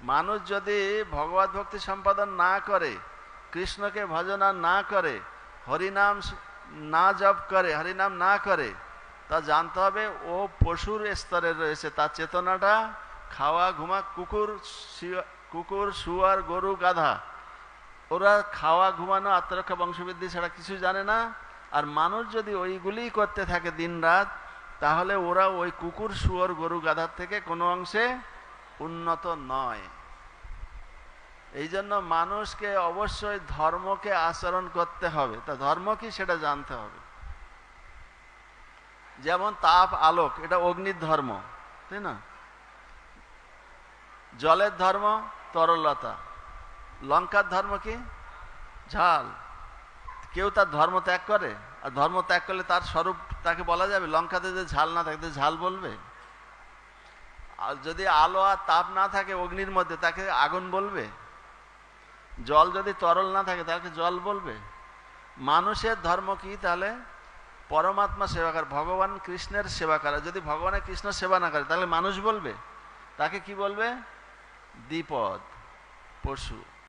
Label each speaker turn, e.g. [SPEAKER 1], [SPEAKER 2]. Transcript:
[SPEAKER 1] মানুষ যদি ভগবত ভক্তি সম্পাদন না করে, কৃষ্ণকে ভজনা না করে, হরিনাম না জপ করে, হরিনাম না করে, তা জানতে হবে ও পশুর স্তরে রয়েছে। তার চেতনাটা খাওয়া ঘুমা, কুকুর শুয়ার গরু গাধা ওরা খাওয়া ঘুমানো আত্মরক্ষা বংশবৃদ্ধি ছাড়া কিছু জানে না। আর মানুষ যদি ওইগুলি করতে থাকে দিন রাত, তাহলে ওরা ওই কুকুর শুয়োর গরু গাধার থেকে কোনো অংশে উন্নত নয়। এই জন্য মানুষকে অবশ্যই ধর্মকে আচরণ করতে হবে। তা ধর্ম কি সেটা জানতে হবে। যেমন তাপ আলোক, এটা অগ্নির ধর্ম, তাই না? জলের ধর্ম তরলতা। লঙ্কার ধর্ম কি? ঝাল। কেউ তার ধর্ম ত্যাগ করে? আর ধর্ম ত্যাগ করলে তার স্বরূপ তাকে বলা যাবে? লঙ্কাতে যদি ঝাল না থাকে ঝাল বলবে? আর যদি আলো আর তাপ না থাকে অগ্নির মধ্যে, তাকে আগুন বলবে? জল যদি তরল না থাকে তাকে জল বলবে? মানুষের ধর্ম কি তাহলে? পরমাত্মা সেবা করা, ভগবান কৃষ্ণের সেবা করা। যদি ভগবানের কৃষ্ণ সেবা না করে তাহলে মানুষ বলবে? তাকে কি বলবে? দ্বিপদ, পশু।